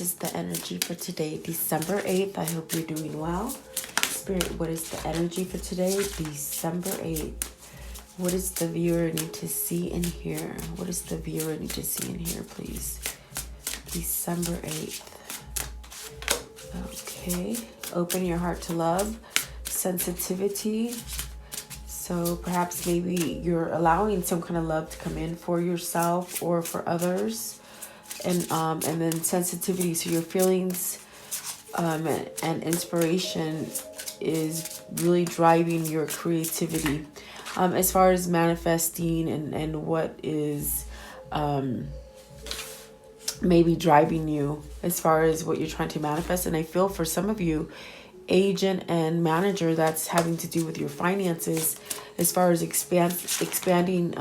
this is the energy for today, December 8th. I hope you're doing well. Spirit, what is the energy for today, December 8th? What does the viewer need to see and hear? What does the viewer need to see and hear, please? December 8th. Okay. Open your heart to love. Sensitivity. So perhaps maybe you're allowing some kind of love to come in for yourself or for others. And then sensitivity. So your feelings and inspiration is really driving your creativity. As far as manifesting and what is maybe driving you as far as what you're trying to manifest. And I feel for some of you, agent and manager, that's having to do with your finances as far as expanding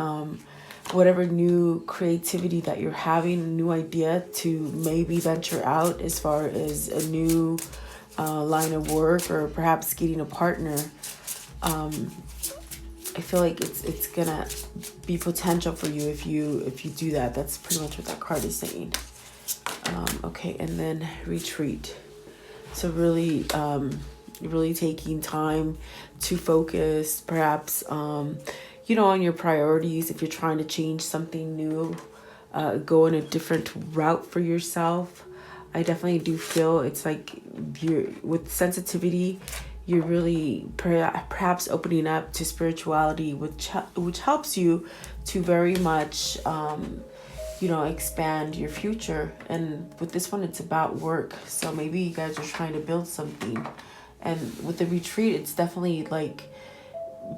whatever new creativity that you're having, a new idea to maybe venture out as far as a new line of work, or perhaps getting a partner. I feel like it's gonna be potential for you if you do that. That's pretty much what that card is saying. Okay, and then retreat. So really taking time to focus, perhaps on your priorities. If you're trying to change something new, go in a different route for yourself. I definitely do feel it's like with sensitivity, you're really perhaps opening up to spirituality, which helps you to very much expand your future. And with this one, it's about work. So maybe you guys are trying to build something. And with the retreat, it's definitely like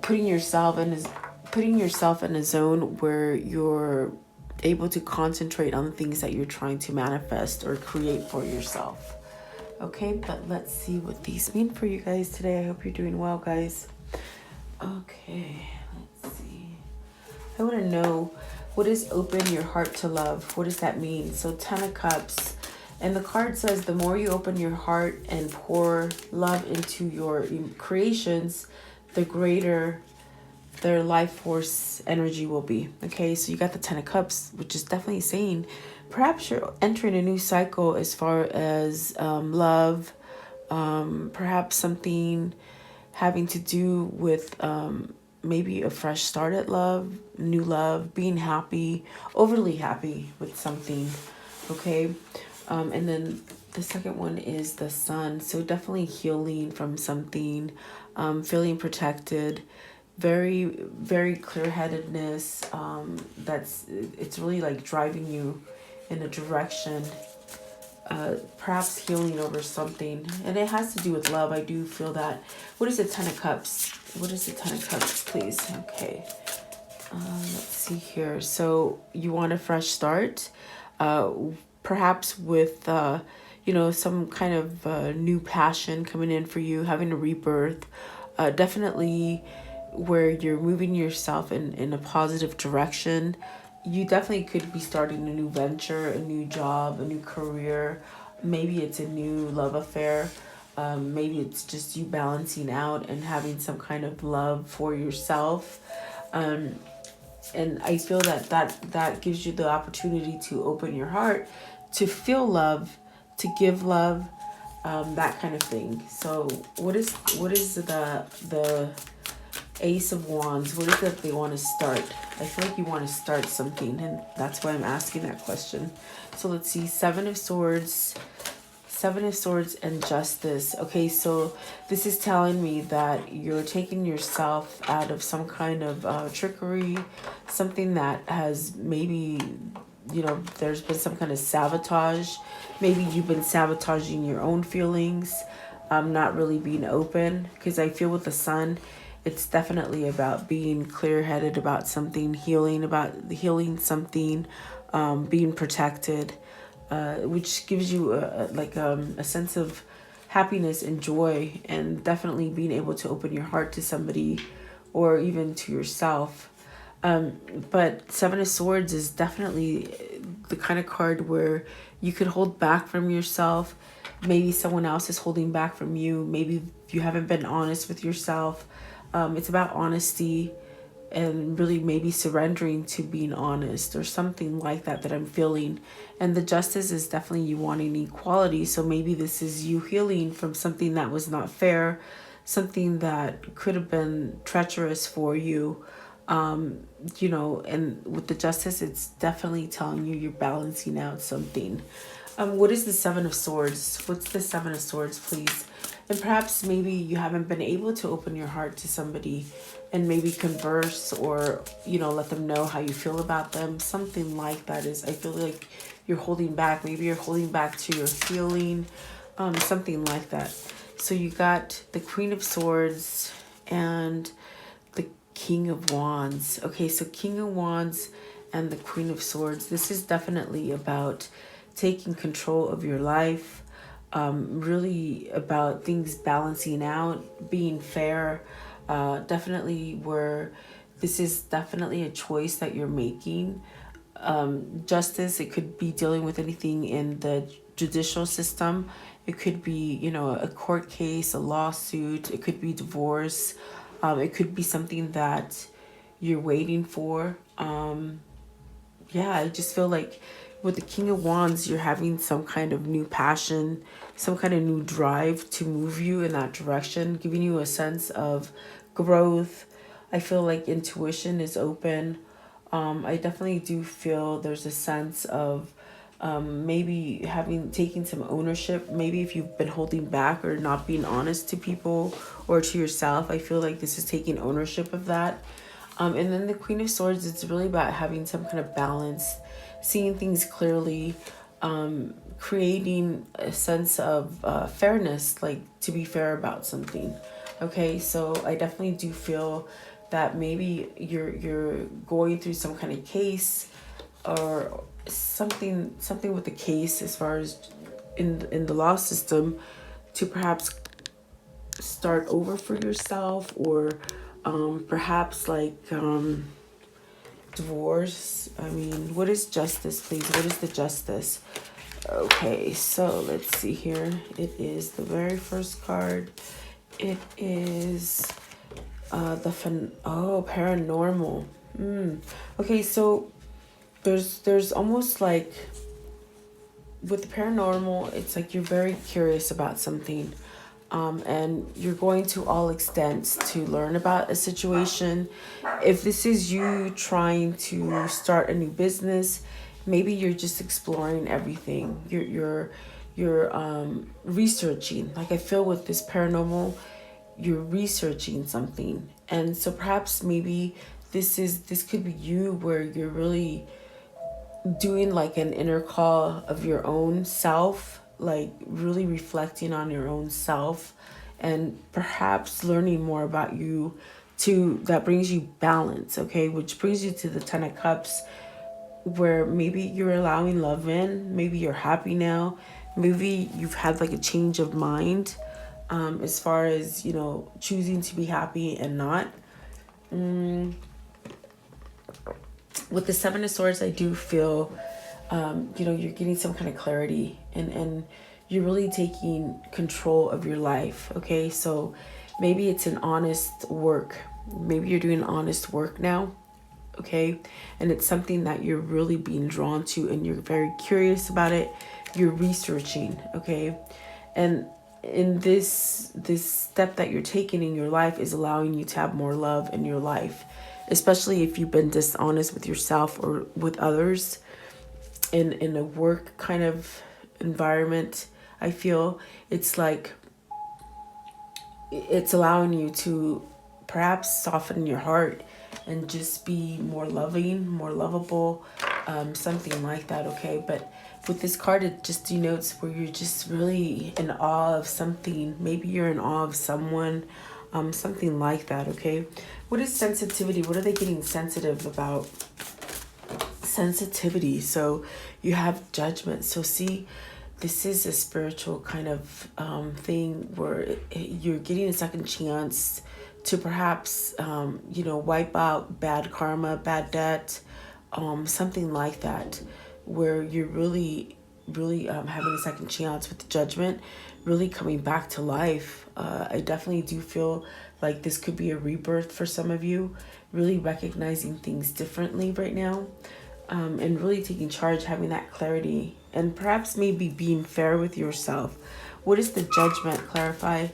putting yourself in a zone where you're able to concentrate on the things that you're trying to manifest or create for yourself. Okay, but let's see what these mean for you guys today. I hope you're doing well, guys. Okay, let's see. I want to know, what is open your heart to love? What does that mean? So 10 of Cups. And the card says the more you open your heart and pour love into your creations, the greater their life force energy will be. Okay, so you got the 10 of Cups, which is definitely saying perhaps you're entering a new cycle as far as love, perhaps something having to do with maybe a fresh start at love, new love, being happy, overly happy with something. Okay, and then the second one is the Sun. So definitely healing from something, feeling protected, very, very clear-headedness. It's really like driving you in a direction, perhaps healing over something. And it has to do with love. I do feel that. What is the 10 of Cups? What is the 10 of Cups, please? Okay. Let's see here. So you want a fresh start, perhaps with, some kind of new passion coming in for you, having a rebirth, definitely where you're moving yourself in a positive direction. You definitely could be starting a new venture, a new job, a new career. Maybe it's a new love affair. Maybe it's just you balancing out and having some kind of love for yourself. And I feel that gives you the opportunity to open your heart, to feel love, to give love, that kind of thing. So what is the Ace of Wands? What is it they want to start? I feel like you want to start something, and that's why I'm asking that question. So let's see, Seven of Swords and Justice. Okay, so this is telling me that you're taking yourself out of some kind of trickery, something that has maybe, there's been some kind of sabotage. Maybe you've been sabotaging your own feelings, not really being open, because I feel with the Sun, it's definitely about being clear-headed about something, healing something, being protected, which gives you a sense of happiness and joy, and definitely being able to open your heart to somebody or even to yourself. But Seven of Swords is definitely the kind of card where you could hold back from yourself. Maybe someone else is holding back from you. Maybe you haven't been honest with yourself. It's about honesty and really maybe surrendering to being honest or something like that I'm feeling. And the Justice is definitely you wanting equality. So maybe this is you healing from something that was not fair, something that could have been treacherous for you. You know, and with the Justice, it's definitely telling you you're balancing out something. What is the Seven of Swords? What's the Seven of Swords, please? And perhaps maybe you haven't been able to open your heart to somebody and maybe converse or, you know, let them know how you feel about them. Something like that is, I feel like you're holding back. Maybe you're holding back to your healing, something like that. So you got the Queen of Swords and the King of Wands. Okay, so King of Wands and the Queen of Swords. This is definitely about taking control of your life, really about things balancing out, being fair. Definitely where this is definitely a choice that you're making. Justice, it could be dealing with anything in the judicial system. It could be, you know, a court case, a lawsuit. It could be divorce. It could be something that you're waiting for. Yeah, I just feel like with the King of Wands, you're having some kind of new passion, some kind of new drive to move you in that direction, giving you a sense of growth. I feel like intuition is open. I definitely do feel there's a sense of maybe taking some ownership. Maybe if you've been holding back or not being honest to people or to yourself, I feel like this is taking ownership of that. And then the Queen of Swords, it's really about having some kind of balance, seeing things clearly, creating a sense of fairness, like to be fair about something. Okay, so I definitely do feel that maybe you're going through some kind of case or something with the case as far as in the law system, to perhaps start over for yourself, or perhaps like divorce. I mean, what is Justice, please? What is the Justice? Okay, so let's see here. It is the very first card. It is paranormal. Okay, so there's almost like with the paranormal, it's like you're very curious about something. And you're going to all extents to learn about a situation. If this is you trying to start a new business, maybe you're just exploring everything. You're researching. Like I feel with this paranormal, you're researching something, and so perhaps maybe this could be you where you're really doing like an inner call of your own self, like really reflecting on your own self and perhaps learning more about you that brings you balance. Okay, which brings you to the Ten of Cups, where maybe you're allowing love in, maybe you're happy now, maybe you've had like a change of mind, as far as, you know, choosing to be happy and not. With the Seven of Swords, I do feel you know, you're getting some kind of clarity, and you're really taking control of your life. Okay, so maybe it's an honest work. Maybe you're doing honest work now. Okay, and it's something that you're really being drawn to, and you're very curious about it. You're researching. Okay, and in this step that you're taking in your life is allowing you to have more love in your life, especially if you've been dishonest with yourself or with others in a work kind of environment. I feel it's like it's allowing you to perhaps soften your heart and just be more loving, more lovable, something like that. Okay, but with this card, it just denotes where you're just really in awe of something. Maybe you're in awe of someone, something like that. Okay, what is sensitivity? What are they getting sensitive about? Sensitivity. So you have judgment. So see, this is a spiritual kind of thing where you're getting a second chance to perhaps you know, wipe out bad karma, bad debt, something like that, where you're really really having a second chance with the Judgment, really coming back to life. I definitely do feel like this could be a rebirth for some of you, really recognizing things differently right now, and really taking charge, having that clarity, and perhaps maybe being fair with yourself. What is the Judgment? Clarify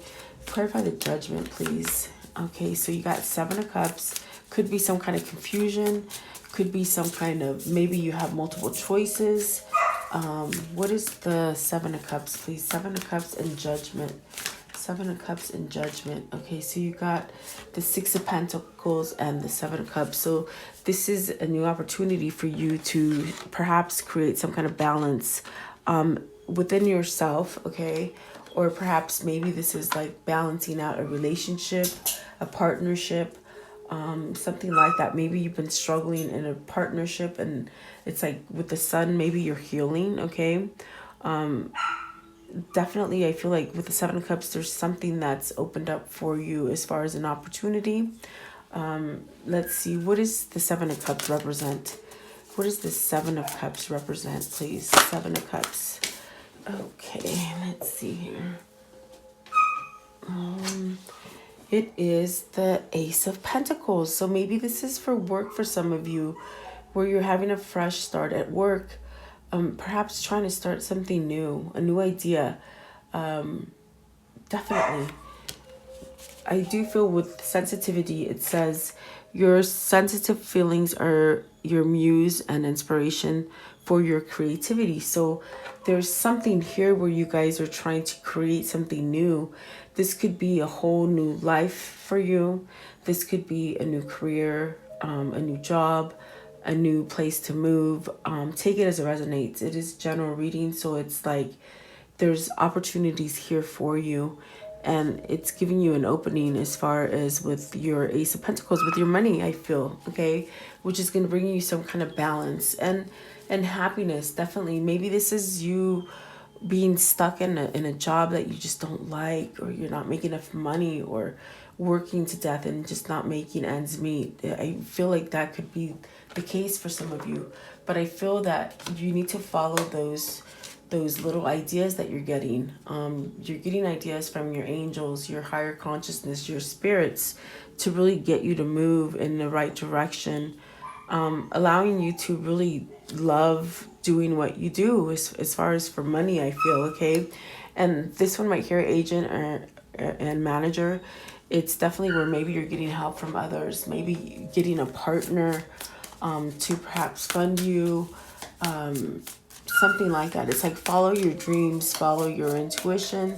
the Judgment, please. Okay, so you got Seven of Cups. Could be some kind of confusion. Could be some kind of, maybe you have multiple choices. What is the Seven of Cups, please? Seven of Cups and Judgment. Seven of Cups and Judgment. Okay, so you got the Six of Pentacles and the Seven of Cups. So this is a new opportunity for you to perhaps create some kind of balance within yourself, okay? Or perhaps maybe this is like balancing out a relationship, a partnership, something like that. Maybe you've been struggling in a partnership, and it's like with the Sun, maybe you're healing, okay? Definitely, I feel like with the Seven of Cups, there's something that's opened up for you as far as an opportunity. Let's see, what does the Seven of Cups represent? What does the Seven of Cups represent, please? Seven of Cups. Okay, let's see here. It is the Ace of Pentacles. So maybe this is for work for some of you, where you're having a fresh start at work. Perhaps trying to start something new, a new idea. Definitely. I do feel with sensitivity, it says your sensitive feelings are your muse and inspiration for your creativity. So there's something here where you guys are trying to create something new. This could be a whole new life for you. This could be a new career, a new job, a new place to move. Take it as it resonates. It is general reading, so it's like there's opportunities here for you, and it's giving you an opening as far as with your Ace of Pentacles, with your money, I feel, okay, which is going to bring you some kind of balance and happiness. Definitely, maybe this is you being stuck in a job that you just don't like, or you're not making enough money, or working to death and just not making ends meet. I feel like that could be the case for some of you, but I feel that you need to follow those little ideas that you're getting. You're getting ideas from your angels, your higher consciousness, your spirits, to really get you to move in the right direction, allowing you to really love doing what you do as far as for money, I feel, okay? And this one right here, agent and manager, it's definitely where maybe you're getting help from others, maybe getting a partner to perhaps fund you, something like that. It's like follow your dreams, follow your intuition,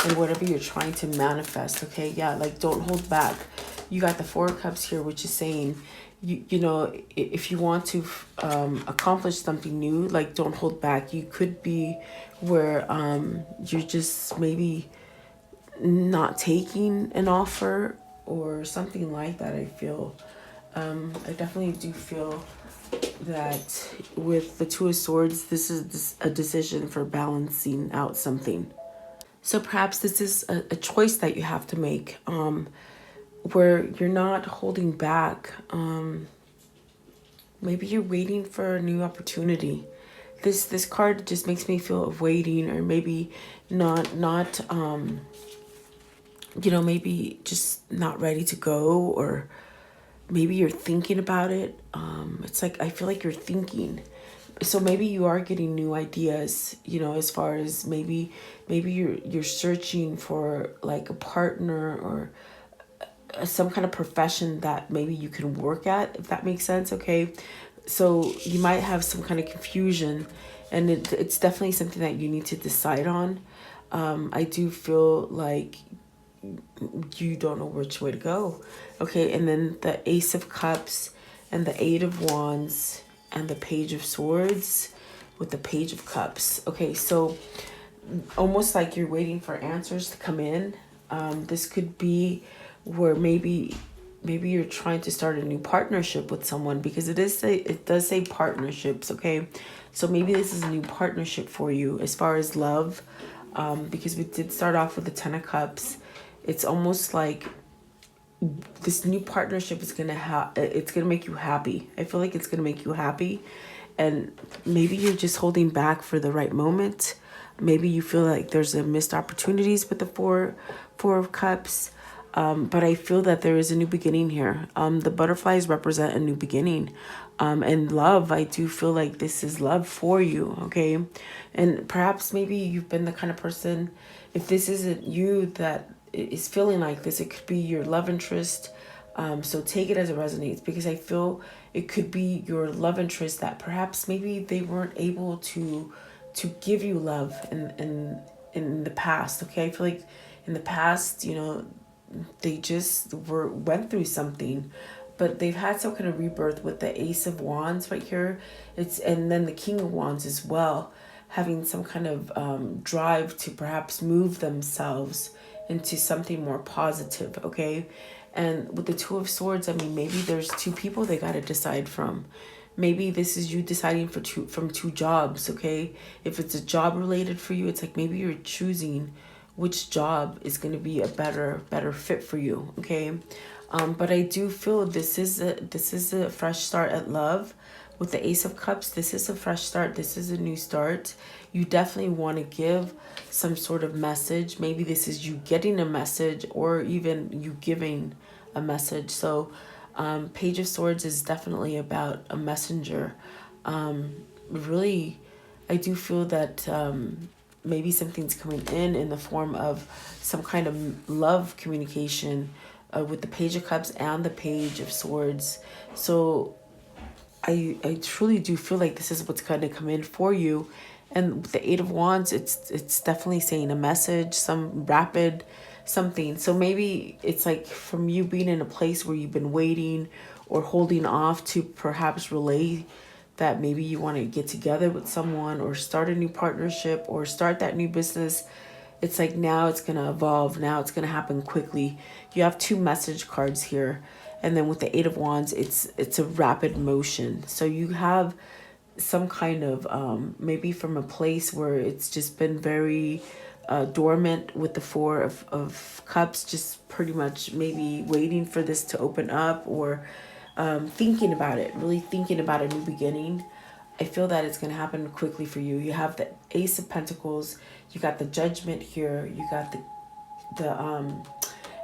and whatever you're trying to manifest, okay? Yeah, like don't hold back. You got the Four of Cups here, which is saying, you know, if you want to accomplish something new, like don't hold back. You could be where you're just maybe not taking an offer or something like that, I feel. I definitely do feel that with the Two of Swords, this is a decision for balancing out something. So perhaps this is a choice that you have to make, where you're not holding back. Maybe you're waiting for a new opportunity. This card just makes me feel of waiting, or maybe not you know, maybe just not ready to go, or maybe you're thinking about it. It's like I feel like you're thinking. So maybe you are getting new ideas, you know, as far as maybe you're searching for like a partner, or some kind of profession that maybe you can work at, if that makes sense, okay? So you might have some kind of confusion, and it's definitely something that you need to decide on. I do feel like you don't know which way to go, okay? And then the Ace of Cups and the Eight of Wands and the Page of Swords with the Page of Cups. Okay, so almost like you're waiting for answers to come in. This could be where maybe you're trying to start a new partnership with someone, because it does say partnerships, okay? So maybe this is a new partnership for you as far as love, because we did start off with the Ten of Cups. It's almost like this new partnership is gonna it's gonna make you happy. I feel like it's gonna make you happy, And maybe you're just holding back for the right moment. Maybe you feel like there's a missed opportunities with the four of cups. But I feel that there is a new beginning here. The butterflies represent a new beginning. And love, I do feel like this is love for you, okay? And perhaps maybe you've been the kind of person, if this isn't you that is feeling like this, it could be your love interest. So take it as it resonates, because I feel it could be your love interest that perhaps maybe they weren't able to give you love in the past, okay? I feel like in the past, they just went through something, but they've had some kind of rebirth with the Ace of Wands right here. And then the King of Wands as well, having some kind of drive to perhaps move themselves into something more positive, okay? And with the Two of Swords, I mean, maybe there's two people they got to decide from. Maybe this is you deciding from two jobs, okay? If it's a job related for you, it's like maybe you're choosing which job is going to be a better fit for you, okay? But I do feel this is a fresh start at love. With the Ace of Cups, this is a fresh start. This is a new start. You definitely want to give some sort of message. Maybe this is you getting a message, or even you giving a message. So Page of Swords is definitely about a messenger. Really, I do feel that maybe something's coming in the form of some kind of love communication with the Page of Cups and the Page of Swords. So I truly do feel like this is what's going to come in for you. And with the Eight of Wands, it's definitely saying a message, some rapid something. So maybe it's like from you being in a place where you've been waiting or holding off to perhaps relay that maybe you want to get together with someone or start a new partnership or start that new business. It's like now it's going to evolve. Now it's going to happen quickly. You have two message cards here. And then with the Eight of Wands, it's a rapid motion. So you have some kind of, maybe from a place where it's just been very dormant with the Four of Cups, just pretty much maybe waiting for this to open up, or thinking about it, really thinking about a new beginning. I feel that it's going to happen quickly for you. You have the Ace of Pentacles. You got the Judgment here. You got the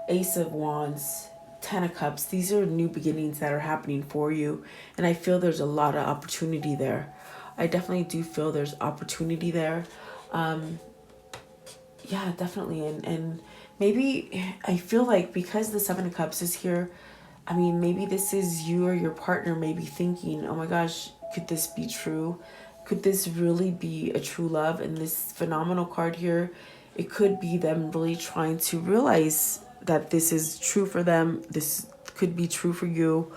Ace of Wands, Ten of Cups. These are new beginnings that are happening for you. And I feel there's a lot of opportunity there. I definitely do feel there's opportunity there. Yeah, definitely. And maybe I feel like because the Seven of Cups is here, I mean, maybe this is you or your partner maybe thinking, oh my gosh, could this be true? Could this really be a true love? And this phenomenal card here, it could be them really trying to realize that this is true for them. This could be true for you.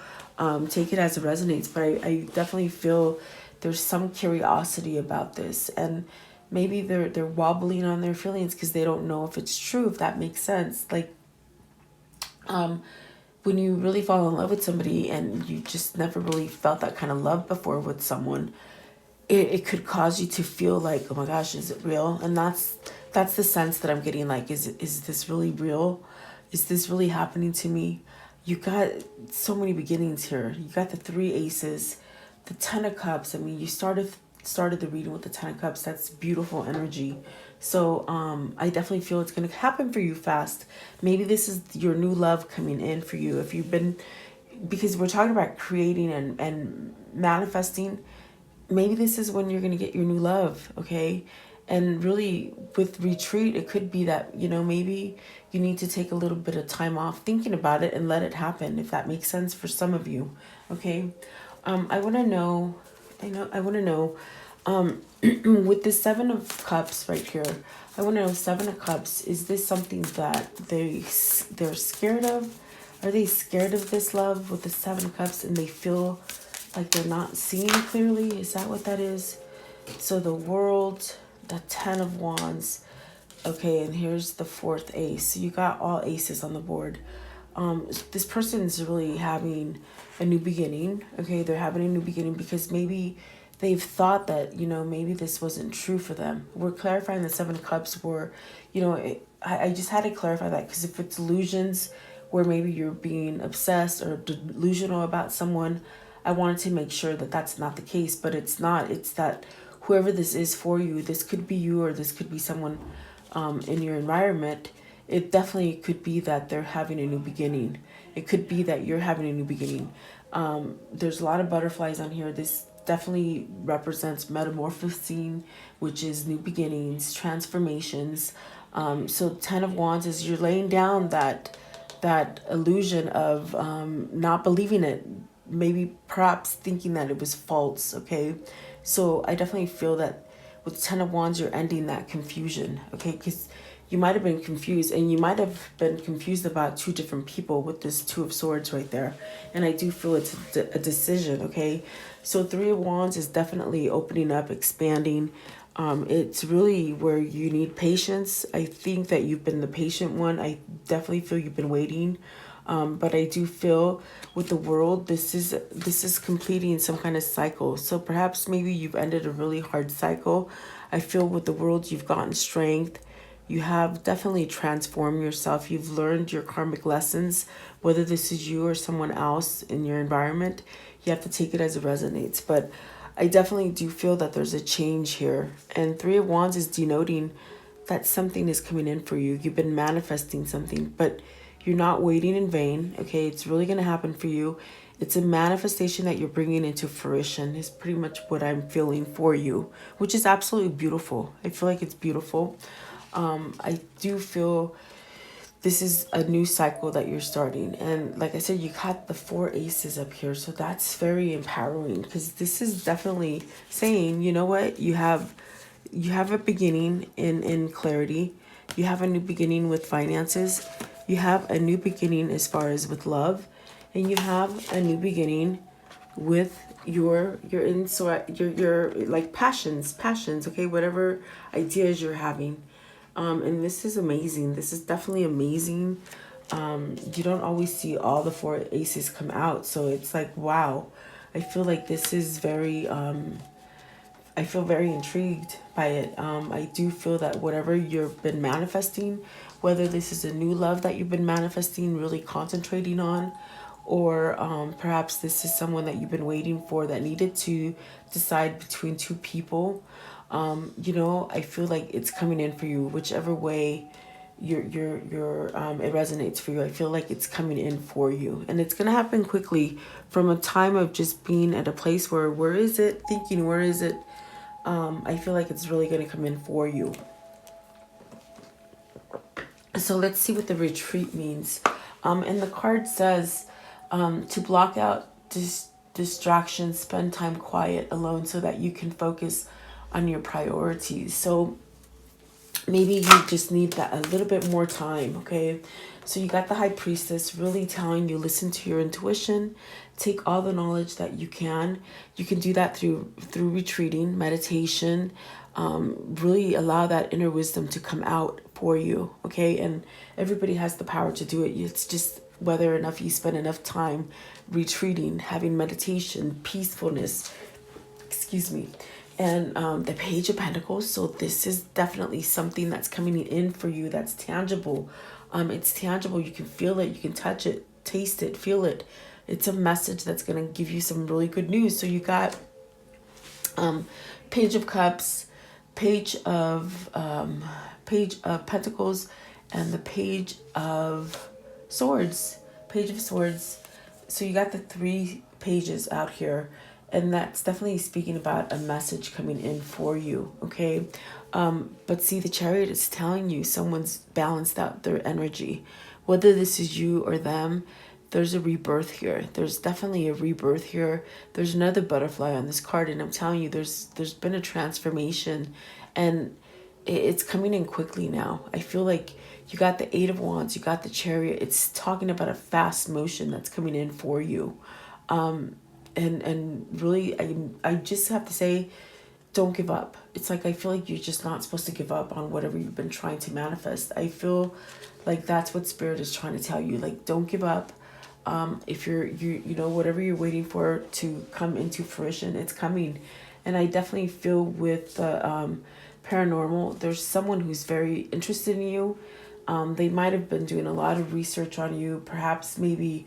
Take it as it resonates. But I definitely feel there's some curiosity about this. And maybe they're wobbling on their feelings because they don't know if it's true, if that makes sense. Like, when you really fall in love with somebody and you just never really felt that kind of love before with someone, it could cause you to feel like, oh my gosh, is it real? And that's the sense that I'm getting, like, is this really real? Is this really happening to me? You got so many beginnings here. You got the Three Aces, the Ten of Cups. I mean, you started the reading with the Ten of Cups. That's beautiful energy. So I definitely feel it's going to happen for you fast. Maybe this is your new love coming in for you. If you've been, because we're talking about creating and manifesting, maybe this is when you're going to get your new love, okay? And really with retreat, it could be that, maybe you need to take a little bit of time off thinking about it and let it happen, if that makes sense for some of you, okay? I want to know, with the Seven of Cups right here, I want to know, Seven of Cups, is this something that they're scared of? Are they scared of this love with the Seven of Cups and they feel like they're not seeing clearly? Is that what that is? So the World, the Ten of Wands. Okay, and here's the fourth ace. So you got all aces on the board. This person's really having a new beginning. Okay, they're having a new beginning because maybe they've thought that, maybe this wasn't true for them. We're clarifying the Seven of Cups where, I just had to clarify that, because if it's illusions where maybe you're being obsessed or delusional about someone, I wanted to make sure that that's not the case, but it's not. It's that whoever this is for you, this could be you, or this could be someone in your environment. It definitely could be that they're having a new beginning. It could be that you're having a new beginning. There's a lot of butterflies on here. This definitely represents metamorphosing, which is new beginnings, transformations. So 10 of Wands is you're laying down that illusion of not believing it, maybe perhaps thinking that it was false. Okay, so I definitely feel that with 10 of Wands you're ending that confusion. Okay, because you might have been confused, and you might have been confused about two different people with this Two of Swords right there. And I do feel it's a decision. Okay, so 3 of Wands is definitely opening up, expanding. It's really where you need patience. I think that you've been the patient one. I definitely feel you've been waiting. But I do feel with the World, this is completing some kind of cycle. So perhaps maybe you've ended a really hard cycle. I feel with the World, you've gotten strength. You have definitely transformed yourself. You've learned your karmic lessons, whether this is you or someone else in your environment. You have to take it as it resonates. But I definitely do feel that there's a change here. And 3 of Wands is denoting that something is coming in for you. You've been manifesting something, but you're not waiting in vain. Okay, it's really going to happen for you. It's a manifestation that you're bringing into fruition is pretty much what I'm feeling for you, which is absolutely beautiful. I feel like it's beautiful. I do feel this is a new cycle that you're starting. And like I said, you got the 4 aces up here. So that's very empowering, because this is definitely saying, you know what, you have a beginning in clarity. You have a new beginning with finances. You have a new beginning as far as with love. And you have a new beginning with your like passions, okay, whatever ideas you're having. And this is amazing. This is definitely amazing. You don't always see all the 4 aces come out. So it's like, wow. I feel like this is very, I feel very intrigued by it. I do feel that whatever you've been manifesting, whether this is a new love that you've been manifesting, really concentrating on, or perhaps this is someone that you've been waiting for that needed to decide between 2 people. You know, I feel like it's coming in for you, whichever way it resonates for you. I feel like it's coming in for you, and it's going to happen quickly from a time of just being at a place where is it, thinking, where is it? I feel like it's really going to come in for you. So let's see what the retreat means. And the card says to block out distractions, spend time quiet alone so that you can focus on your priorities. So maybe you just need that a little bit more time. Okay, so you got the High Priestess really telling you, listen to your intuition, take all the knowledge that you can do that through retreating, meditation. Really allow that inner wisdom to come out for you. Okay, and everybody has the power to do it. It's just whether or not you spend enough time retreating, having meditation, peacefulness, excuse me. And the Page of Pentacles. So this is definitely something that's coming in for you that's tangible. It's tangible. You can feel it. You can touch it, taste it, feel it. It's a message that's going to give you some really good news. So you got Page of Cups, Page of Pentacles, and the Page of Swords. Page of Swords. So you got the 3 pages out here. And that's definitely speaking about a message coming in for you, okay? But see, the Chariot is telling you someone's balanced out their energy. Whether this is you or them, there's a rebirth here. There's definitely a rebirth here. There's another butterfly on this card, and I'm telling you, there's been a transformation, and it's coming in quickly now. I feel like you got the 8 of Wands, you got the Chariot. It's talking about a fast motion that's coming in for you. And really, I just have to say, don't give up. It's like, I feel like you're just not supposed to give up on whatever you've been trying to manifest. I feel like that's what Spirit is trying to tell you. Like, don't give up. If you know, whatever you're waiting for to come into fruition, it's coming. And I definitely feel with the paranormal, there's someone who's very interested in you. They might have been doing a lot of research on you, perhaps maybe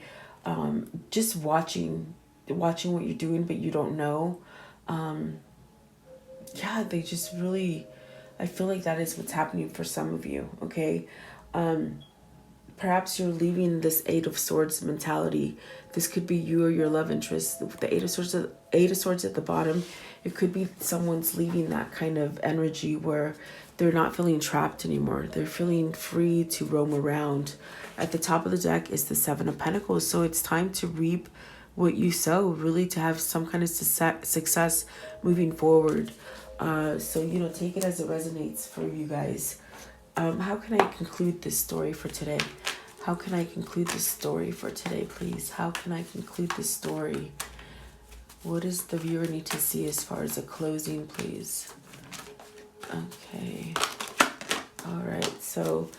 just watching watching what you're doing, but you don't know. Yeah, they just really, I feel like that is what's happening for some of you, okay? Perhaps you're leaving this Eight of Swords mentality. This could be you or your love interest. The Eight of Swords at the bottom. It could be someone's leaving that kind of energy where they're not feeling trapped anymore. They're feeling free to roam around. At the top of the deck is the Seven of Pentacles. So it's time to reap what you sow, really, to have some kind of success moving forward. So, you know, take it as it resonates for you guys. How can I conclude this story for today? How can I conclude this story for today, please? How can I conclude this story? What does the viewer need to see as far as a closing, please? Okay. All right. So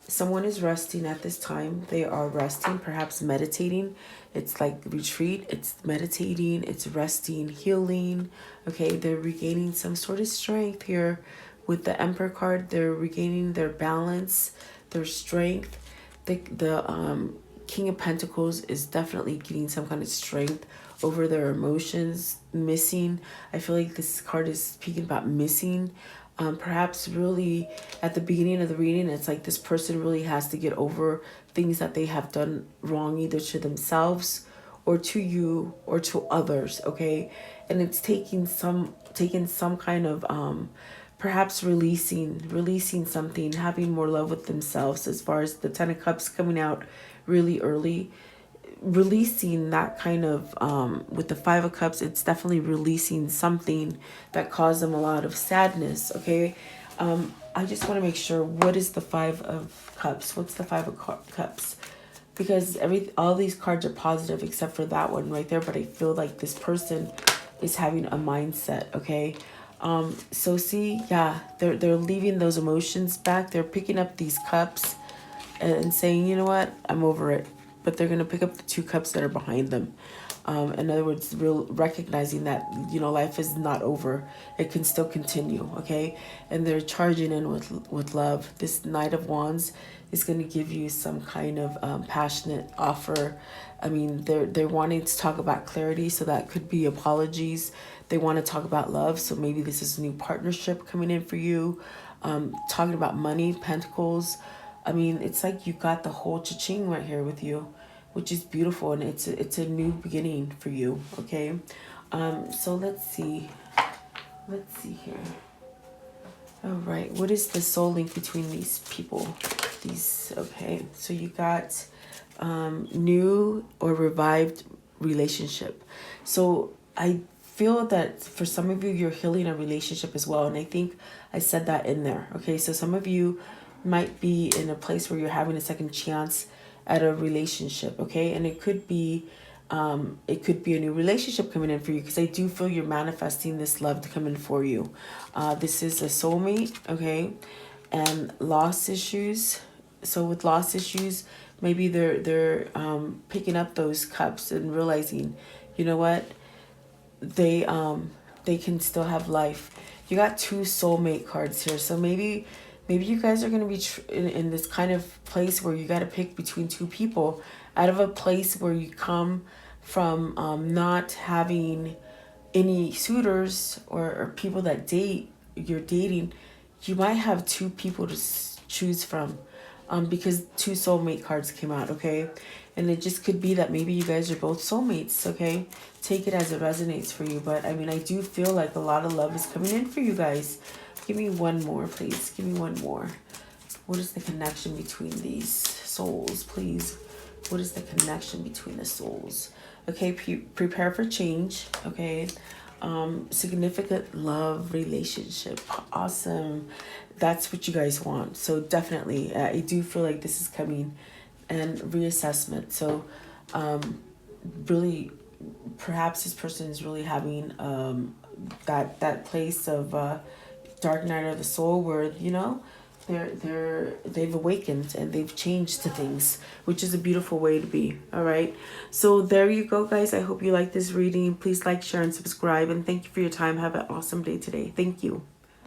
someone is resting at this time. They are resting, perhaps meditating. It's like retreat. It's meditating. It's resting, healing. Okay. They're regaining some sort of strength here. With the Emperor card, they're regaining their balance, their strength. The King of Pentacles is definitely getting some kind of strength over their emotions, missing. I feel like this card is speaking about missing. Perhaps really at the beginning of the reading, it's like this person really has to get over things that they have done wrong, either to themselves or to you or to others, okay? And it's taking some kind of perhaps releasing something, having more love with themselves, as far as the Ten of Cups coming out really early, releasing that kind of with the Five of Cups. It's definitely releasing something that caused them a lot of sadness, okay? I just want to make sure, what is the Five of Cups? What's the Five of Cups? Because all these cards are positive except for that one right there, but I feel like this person is having a mindset, okay? So see, yeah, they're leaving those emotions back. They're picking up these cups and saying, you know what, I'm over it. But they're going to pick up the two cups that are behind them. In other words, recognizing that, you know, life is not over. It can still continue, okay? And they're charging in with love. This Knight of Wands is going to give you some kind of passionate offer. I mean, they're wanting to talk about clarity, so that could be apologies. They want to talk about love, so maybe this is a new partnership coming in for you. Talking about money, Pentacles. I mean, it's like you got the whole cha-ching right here with you, which is beautiful, and it's a new beginning for you, okay? So let's see. Let's see here. All right, what is the soul link between these people? Okay, so you got new or revived relationship. So I feel that for some of you, you're healing a relationship as well, and I think I said that in there, okay? So some of you might be in a place where you're having a second chance at a relationship, okay? And it could be a new relationship coming in for you, because I do feel you're manifesting this love to come in for you. This is a soulmate, okay? And loss issues. So with loss issues, maybe they're picking up those cups and realizing, you know what, they can still have life. You got two soulmate cards here, so maybe you guys are going to be in this kind of place where you got to pick between two people, out of a place where you come from not having any suitors or people that you're dating. You might have two people to choose from because two soulmate cards came out, okay? And it just could be that maybe you guys are both soulmates, okay? Take it as it resonates for you. But I mean, I do feel like a lot of love is coming in for you guys. Give me one more, please. Give me one more. What is the connection between these souls, please? What is the connection between the souls? Okay, prepare for change, okay? Significant love relationship. Awesome. That's what you guys want. So definitely, I do feel like this is coming. And reassessment. So really, perhaps this person is really having that place of dark night of the soul, where, you know, they've awakened and they've changed to things, which is a beautiful way to be. All right, so there you go, guys. I hope you like this reading. Please like, share, and subscribe, and thank you for your time. Have an awesome day today. Thank you.